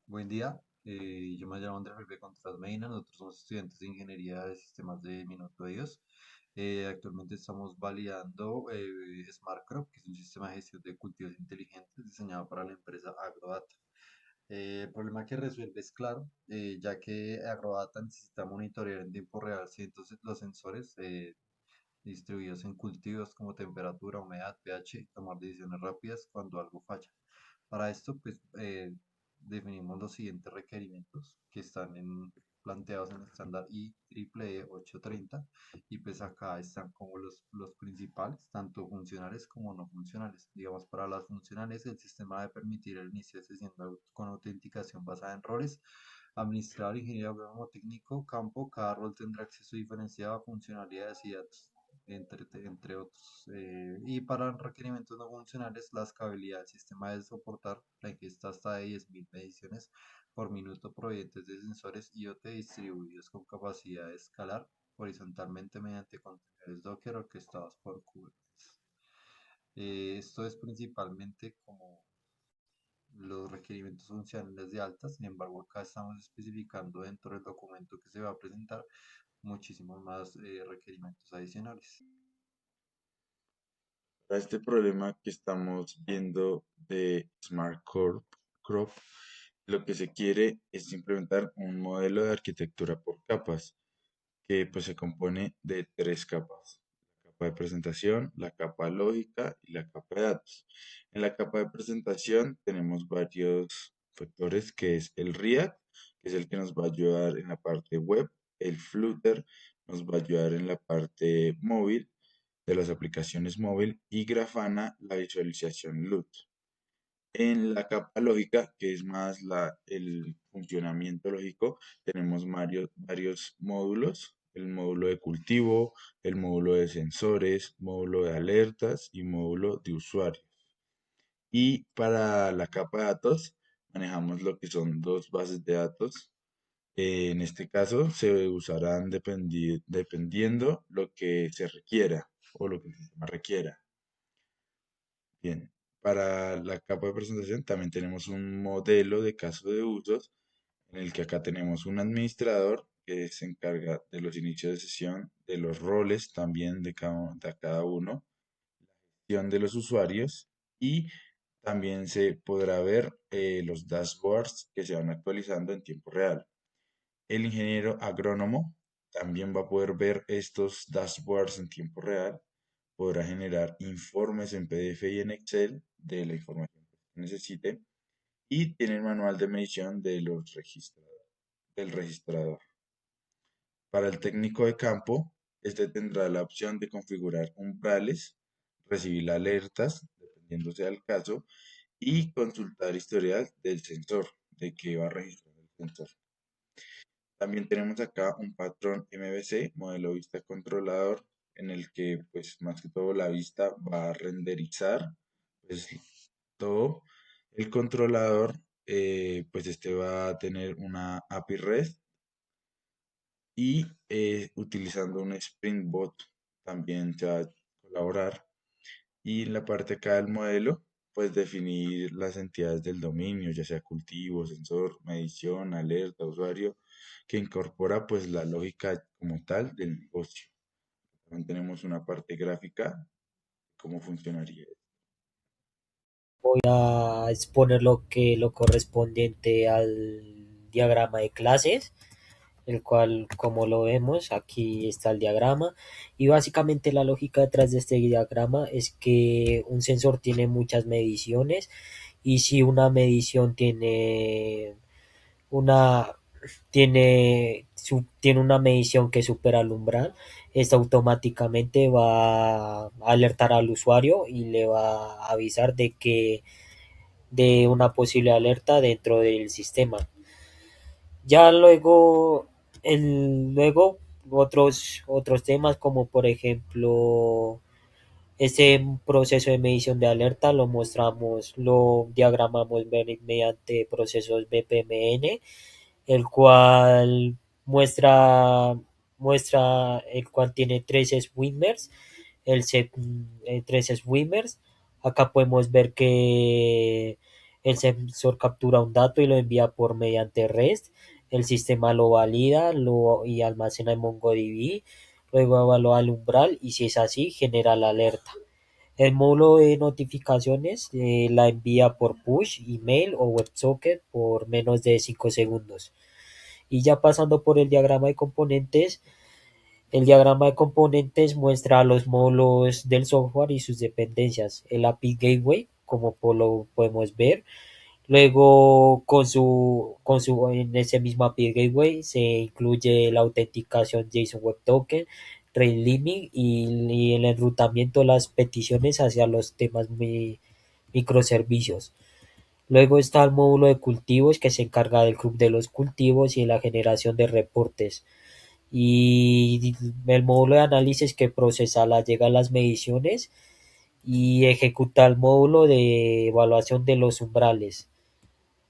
Buen día, yo me llamo Andrés Felipe Contreras Medina, nosotros somos estudiantes de Ingeniería de Sistemas de Minuto Dios. Actualmente estamos validando Smart Crop, que es un sistema de gestión de cultivos inteligentes diseñado para la empresa AgroData. El problema que resuelve es claro, ya que AgroData necesita monitorear en tiempo real cientos de los sensores distribuidos en cultivos como temperatura, humedad, pH y tomar decisiones rápidas cuando algo falla. Para esto, pues definimos los siguientes requerimientos que están planteados en el estándar IEEE 830 y pues acá están como los principales, tanto funcionales como no funcionales. Digamos, para las funcionales, el sistema debe permitir el inicio de sesión con autenticación basada en roles. Administrador, ingeniero agrónomo técnico, campo, cada rol tendrá acceso diferenciado a funcionalidades y datos entre otros. Y para requerimientos no funcionales, la escalabilidad del sistema debe soportar la ingesta hasta de 10.000 mediciones por minuto provenientes de sensores IoT distribuidos con capacidad de escalar horizontalmente mediante contenedores Docker orquestados por Kubernetes. Esto es principalmente como los requerimientos funcionales de alta. Sin embargo, acá estamos especificando dentro del documento que se va a presentar muchísimos más requerimientos adicionales. Para este problema que estamos viendo de Crop, lo que se quiere es implementar un modelo de arquitectura por capas, que pues se compone de tres capas: la capa de presentación, la capa lógica y la capa de datos. En la capa de presentación tenemos varios factores, que es el React, que es el que nos va a ayudar en la parte web; el Flutter nos va a ayudar en la parte móvil, de las aplicaciones móvil; y Grafana, la visualización LUT. En la capa lógica, que es más el funcionamiento lógico, tenemos varios módulos: el módulo de cultivo, el módulo de sensores, módulo de alertas y módulo de usuario. Y para la capa de datos, manejamos lo que son dos bases de datos. En este caso, se usarán dependiendo lo que se requiera o lo que el sistema requiera. Bien, para la capa de presentación también tenemos un modelo de caso de usos, en el que acá tenemos un administrador que se encarga de los inicios de sesión, de los roles también de cada uno, gestión de los usuarios, y también se podrá ver los dashboards que se van actualizando en tiempo real. El ingeniero agrónomo también va a poder ver estos dashboards en tiempo real, podrá generar informes en PDF y en Excel de la información que necesite, y tiene el manual de medición del registrador. Para el técnico de campo, este tendrá la opción de configurar umbrales, recibir alertas, dependiendo sea el caso, y consultar historial del sensor, de que va a registrar el sensor. También tenemos acá un patrón MVC, modelo vista controlador, en el que pues más que todo la vista va a renderizar pues todo. El controlador, pues este va a tener una API REST, y utilizando un Spring Boot también se va a colaborar. Y en la parte acá del modelo, pues definir las entidades del dominio, ya sea cultivo, sensor, medición, alerta, usuario, que incorpora pues la lógica como tal del negocio. También tenemos una parte gráfica, cómo funcionaría. A exponer lo correspondiente al diagrama de clases, el cual, como lo vemos, aquí está el diagrama. Y básicamente la lógica detrás de este diagrama es que un sensor tiene muchas mediciones, y si una medición una tiene una medición que supera el umbral, esta automáticamente va a alertar al usuario y le va a avisar de una posible alerta dentro del sistema. Ya luego otros temas, como por ejemplo este proceso de medición de alerta, lo diagramamos mediante procesos BPMN, el cual muestra, el cual tiene tres swimmers, el set, tres swimmers. Acá podemos ver que El sensor captura un dato y lo envía por mediante REST. El sistema lo valida y almacena en MongoDB. Luego evalúa el umbral y si es así, genera la alerta. El módulo de notificaciones la envía por push, email o WebSocket por menos de 5 segundos. Y ya pasando por el diagrama de componentes muestra los módulos del software y sus dependencias. El API Gateway, como lo podemos ver. Luego, en ese mismo API Gateway se incluye la autenticación JSON Web Token, Rate Limit y el enrutamiento de las peticiones hacia los temas microservicios. Luego está el módulo de cultivos que se encarga del club de los cultivos y la generación de reportes. Y el módulo de análisis que procesa llega a las mediciones y ejecuta el módulo de evaluación de los umbrales.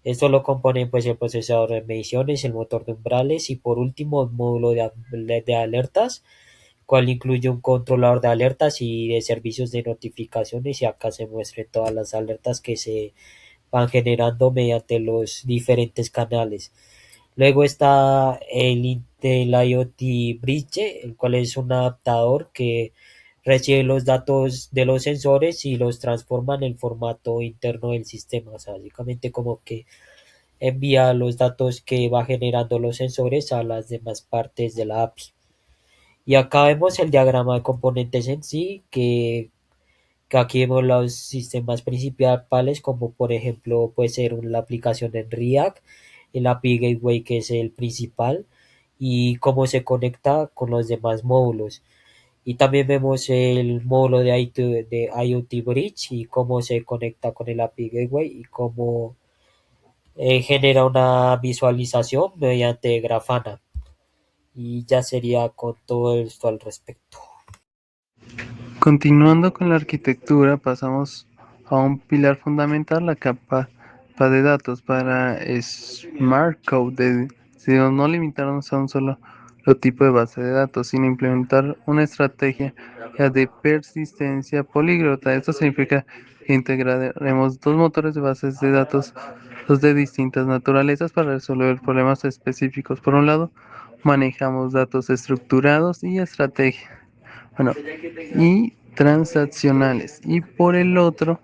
Esto lo componen pues el procesador de mediciones, el motor de umbrales y por último el módulo de alertas, cual incluye un controlador de alertas y de servicios de notificaciones y acá se muestran todas las alertas que se van generando mediante los diferentes canales. Luego está el Intel IoT Bridge, el cual es un adaptador que recibe los datos de los sensores y los transforma en el formato interno del sistema. O sea, básicamente como que envía los datos que va generando los sensores a las demás partes de la API. Y acá vemos el diagrama de componentes en sí, que aquí vemos los sistemas principales, como por ejemplo puede ser la aplicación en React, el API Gateway que es el principal, y cómo se conecta con los demás módulos. Y también vemos el módulo de IoT Bridge y cómo se conecta con el API Gateway y cómo genera una visualización mediante Grafana. Y ya sería con todo esto al respecto. Continuando con la arquitectura, pasamos a un pilar fundamental, la capa de datos. Para Smart Code decidimos no limitarnos a un solo tipo de base de datos, sino implementar una estrategia de persistencia políglota. Esto significa que integraremos dos motores de bases de datos, dos de distintas naturalezas para resolver problemas específicos. Por un lado, manejamos datos estructurados y estrategia. Bueno, y transaccionales. Y por el otro,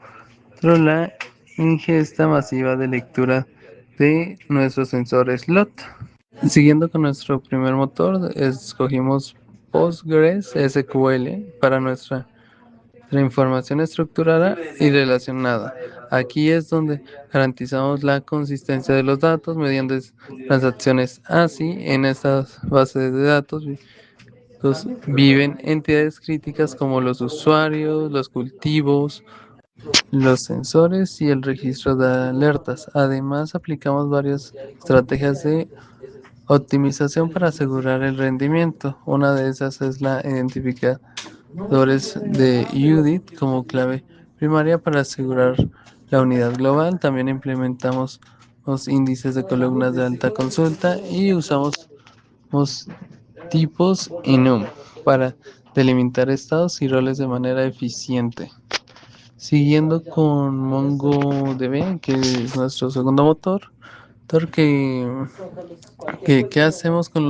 la ingesta masiva de lectura de nuestro sensor slot. Siguiendo con nuestro primer motor, escogimos Postgres SQL para nuestra información estructurada y relacionada. Aquí es donde garantizamos la consistencia de los datos mediante transacciones ASI. En estas bases de datos viven entidades críticas como los usuarios, los cultivos, los sensores y el registro de alertas. Además, aplicamos varias estrategias de optimización para asegurar el rendimiento. Una de esas es la identificadores de UDIT como clave primaria para asegurar la unidad global. También implementamos los índices de columnas de alta consulta y usamos tipos enum para delimitar estados y roles de manera eficiente. Siguiendo con MongoDB, que es nuestro segundo motor, ¿qué hacemos con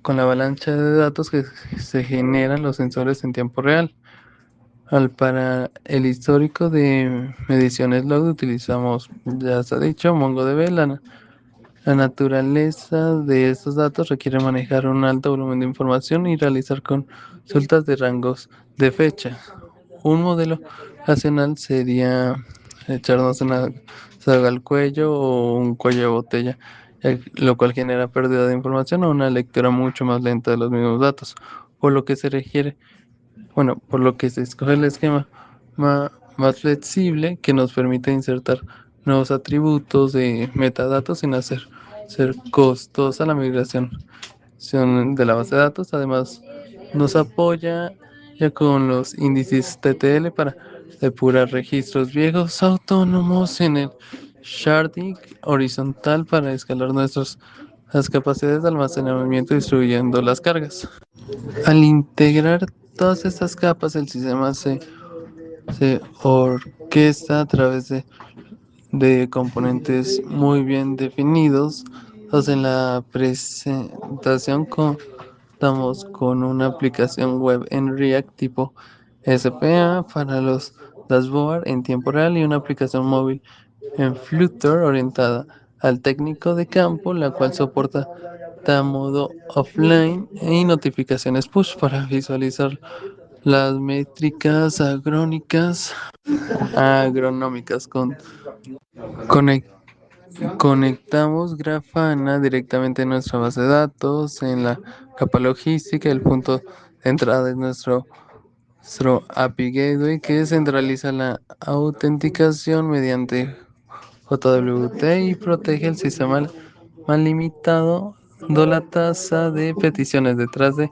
con la avalancha de datos que se generan los sensores en tiempo real? Para el histórico de mediciones log utilizamos, ya se ha dicho, MongoDB. La naturaleza de estos datos requiere manejar un alto volumen de información y realizar consultas de rangos de fecha. Un modelo racional sería echarnos una soga al cuello o un cuello de botella, lo cual genera pérdida de información o una lectura mucho más lenta de los mismos datos, por lo que se requiere, por lo que se escoge el esquema más flexible que nos permite insertar nuevos atributos de metadatos sin ser costosa la migración de la base de datos. Además, nos apoya ya con los índices TTL para depurar registros viejos autónomos en el sharding horizontal para escalar las capacidades de almacenamiento distribuyendo las cargas. Al integrar todas estas capas, el sistema se orquesta a través de de componentes muy bien definidos. Entonces, en la presentación contamos con una aplicación web en React tipo SPA para los dashboard en tiempo real y una aplicación móvil en Flutter orientada al técnico de campo, la cual soporta modo offline y notificaciones push para visualizar las métricas agronómicas. Conec- Conectamos Grafana directamente a nuestra base de datos en la capa logística. El punto de entrada es nuestro API Gateway, que centraliza la autenticación mediante JWT y protege el sistema más limitado la tasa de peticiones. Detrás de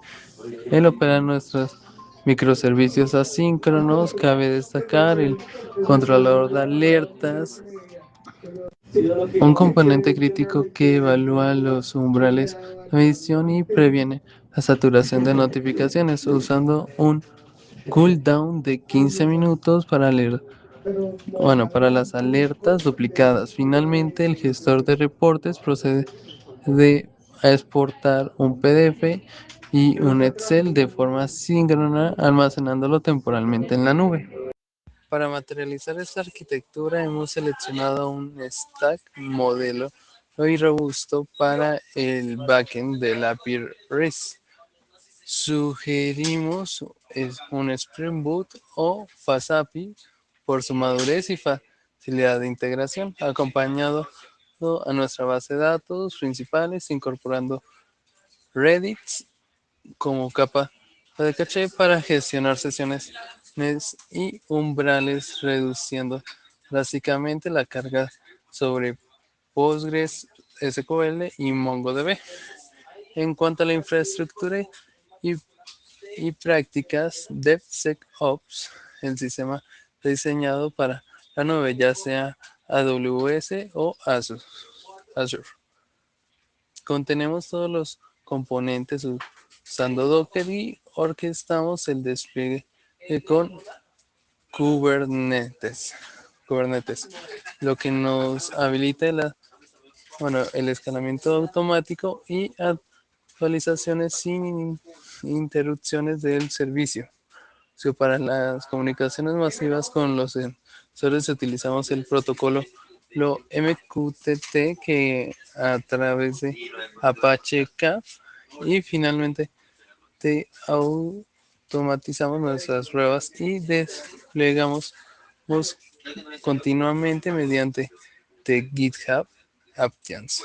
él operan nuestros microservicios asíncronos. Cabe destacar el controlador de alertas, un componente crítico que evalúa los umbrales de medición y previene la saturación de notificaciones usando un cooldown de 15 minutos para las alertas duplicadas. Finalmente, el gestor de reportes procede a exportar un PDF y un Excel de forma síncrona, almacenándolo temporalmente en la nube. Para materializar esta arquitectura hemos seleccionado un stack modelo muy robusto para el backend del API REST. Sugerimos un Spring Boot o FastAPI por su madurez y facilidad de integración, acompañado a nuestra base de datos principales, incorporando Redis como capa de caché para gestionar sesiones y umbrales, reduciendo drásticamente la carga sobre Postgres, SQL y MongoDB. En cuanto a la infraestructura y, y prácticas DevSecOps, el sistema diseñado para la nube, ya sea AWS o Azure. Contenemos todos los componentes usando Docker y orquestamos el despliegue con Kubernetes, lo que nos habilita el escalamiento automático y actualizaciones sin interrupciones del servicio. Para las comunicaciones masivas con los sensores utilizamos el protocolo MQTT que a través de Apache Kafka, y finalmente automatizamos nuestras pruebas y desplegamos continuamente mediante GitHub Actions.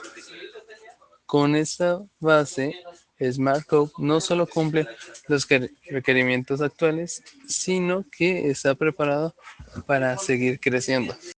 Con esta base, Smart Code no solo cumple los requerimientos actuales, sino que está preparado para seguir creciendo.